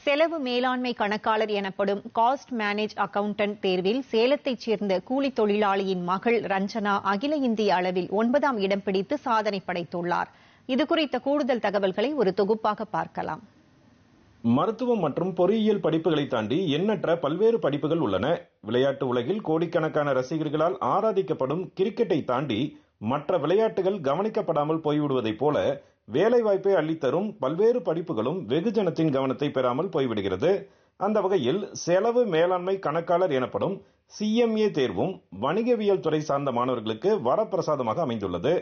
செலவு மேலாண்மை கணக்காளர் எனப்படும் காஸ்ட் மேனேஜ் அக்கவுண்டன்ட் தேர்வில் சேலத்தைச் சேர்ந்த கூலி தொழிலாளியின் மகள் ரஞ்சனா அகில இந்திய அளவில் 9ஆம் இடம் பிடித்து சாதனை படைத்துள்ளார். இதுகுறித்த கூடுதல் தகவல்களை ஒரு தொகுப்பாக பார்க்கலாம். மருத்துவம் மற்றும் பொறியியல் படிப்புகளை தாண்டி எண்ணற்ற பல்வேறு படிப்புகள் உள்ளன. விளையாட்டு உலகில் கோடிக்கணக்கான ரசிகர்களால் ஆராதிக்கப்படும் கிரிக்கெட்டை தாண்டி மற்ற விளையாட்டுகள் கவனிக்கப்படாமல் போய்விடுவதைப் போல வேலைவாய்ப்பை அள்ளித்தரும் பல்வேறு படிப்புகளும் வெகுஜனத்தின் கவனத்தை பெறாமல் போய்விடுகிறது. அந்த வகையில் செலவு மேலாண்மை கணக்காளர் எனப்படும் CMA தேர்வும் வணிகவியல் துறை சார்ந்த மாணவர்களுக்கு வரப்பிரசாதமாக அமைந்துள்ளது.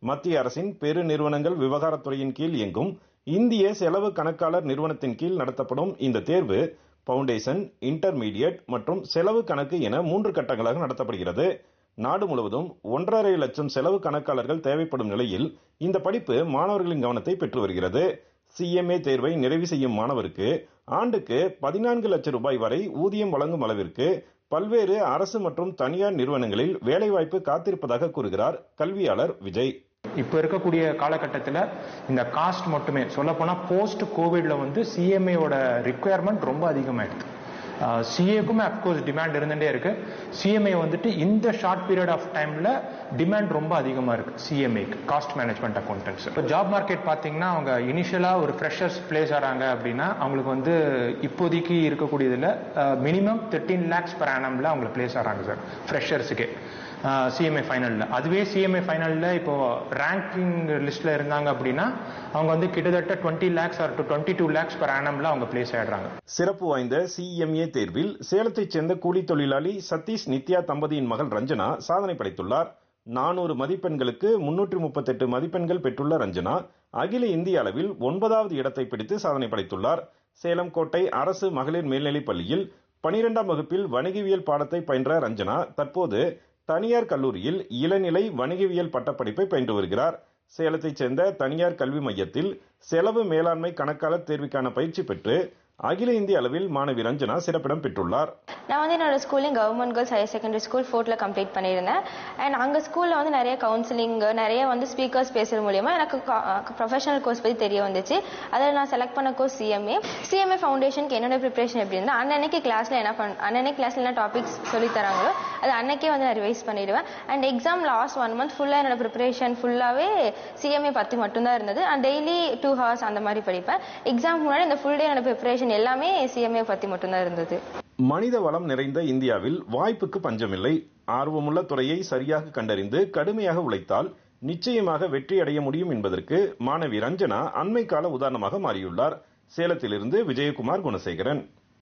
மத்திய அரசின் பெரு நிறுவனங்கள் விவகாரத்துறையின் கீழ் இயங்கும் இந்திய செலவு கணக்காளர் நிறுவனத்தின் கீழ் நடத்தப்படும் இந்த தேர்வு பவுண்டேஷன், இன்டர்மீடியட் மற்றும் செலவு கணக்கு என 3 கட்டங்களாக நடத்தப்படுகிறது. நாடு முழுவதும் 1.5 லட்சம் செலவு கணக்காளர்கள் தேவைப்படும் நிலையில் இந்த படிப்பு மாணவர்களின் கவனத்தை பெற்று வருகிறது. CMA தேர்வை நிறைவு செய்யும் மாணவருக்கு ஆண்டுக்கு 14 லட்சம் ரூபாய் வரை ஊதியம் வழங்கும் அளவிற்கு பல்வேறு அரசு மற்றும் தனியார் நிறுவனங்களில் வேலைவாய்ப்பு காத்திருப்பதாக கூறுகிறார் கல்வியாளர் விஜய். இப்போ இருக்கக்கூடிய காலகட்டத்தில் இந்த காஸ்ட் மட்டுமே சொல்லப்போனால் போஸ்ட் கோவிட்ல CMAவோட ரிக்குயர்மெண்ட் ரொம்ப அதிகமாயிடுது. CAக்குமே அப்கோர்ஸ் டிமாண்ட் இருந்துட்டே இருக்கு. CMA இந்த ஷார்ட் பீரியட் ஆஃப் டைம்ல டிமாண்ட் ரொம்ப அதிகமா இருக்கு. CMAக்கு காஸ்ட் மேனேஜ்மெண்ட் அக்கௌண்டன்ட்ஸ். இப்போ ஜாப் மார்க்கெட் பார்த்தீங்கன்னா அவங்க இனிஷியலா ஒரு ஃப்ரெஷர்ஸ் பிளேஸ் ஆறாங்க அப்படின்னா அவங்களுக்கு இப்போதைக்கு இருக்கக்கூடியதுல மினிமம் 13 lakhs per annumல அவங்க பிளேஸ் ஆறாங்க சார் ஃப்ரெஷர்ஸுக்கு CMA ஃபைனல்ல. அதுவே CMA ஃபைனல்ல இப்போ ரேங்கிங் லிஸ்ட்ல இருந்தாங்க அப்படின்னா அவங்க கிட்டத்தட்ட 20 lakhs or 22 lakhs per annumல அவங்க பிளேஸ் ஆயிடுறாங்க. சிறப்பு வாய்ந்த CMA தேர்வில் சேலத்தைச் சேர்ந்த கூலி தொழிலாளி சதீஷ் நித்யா தம்பதியின் மகள் ரஞ்சனா சாதனை படைத்துள்ளார். 400 மதிப்பெண்களுக்கு 338 மதிப்பெண்கள் பெற்றுள்ள ரஞ்சனா அகில இந்திய அளவில் 9வது இடத்தை பிடித்து சாதனை படைத்துள்ளார். சேலம் கோட்டை அரசு மகளிர் மேல்நிலைப் பள்ளியில் 12ஆம் வகுப்பில் வணிகவியல் பாடத்தை பயின்ற ரஞ்சனா தற்போது தனியார் கல்லூரியில் இளநிலை வணிகவியல் பட்டப்படிப்பை பயின்று வருகிறார். சேலத்தைச் சேர்ந்த தனியார் கல்வி மையத்தில் செலவு மேலாண்மை கணக்காளர் தேர்வுக்கான பயிற்சி பெற்று அகில இந்திய அளவில் மாணவி ரஞ்சனா சிறப்பிடம் பெற்றுள்ளார். நான் என்னோட schooling government girls higher secondary school 4th complete பண்ணியிருந்தேன். அண்ட் அங்கே ஸ்கூலில் நிறைய கவுன்சிலிங், நிறைய ஸ்பீக்கர்ஸ் பேசுறது மூலியமா எனக்கு ப்ரொஃபஷனல் கோர்ஸ் பற்றி தெரிய வந்துச்சு. அதில் நான் செலக்ட் பண்ண கோர்ஸ் CMA ஃபவுண்டேஷனுக்கு என்னோட ப்ரிப்பரேஷன் எப்படி இருந்தால் அன்னன்னைக்கு கிளாஸில் என்ன டாபிக்ஸ் சொல்லி தராங்களோ அது அன்னைக்கே நான் ரிவைஸ் பண்ணிடுவேன். அண்ட் எக்ஸாம் லாஸ்ட் 1 month ஃபுல்லாக என்னோட ப்ரிப்பரேஷன் ஃபுல்லாகவே CMA பற்றி மட்டும்தான் இருந்தது. அண்ட் டெய்லி 2 hours அந்த மாதிரி படிப்பேன். எக்ஸாம் முன்னாடி இந்த ஃபுல் டே என்னோட ப்ரிப்பரேஷன் எல்லாமே CMA பற்றி மட்டும்தான் இருந்தது. மனித வளம் நிறைந்த இந்தியாவில் வாய்ப்புக்கு பஞ்சமில்லை. ஆர்வமுள்ள துறையை சரியாக கண்டறிந்து கடுமையாக உழைத்தால் நிச்சயமாக வெற்றி அடைய முடியும் என்பதற்கு மாணவி ரஞ்சனா அண்மை கால உதாரணமாக மாறியுள்ளார். சேலத்திலிருந்து விஜயகுமார் குணசேகரன்.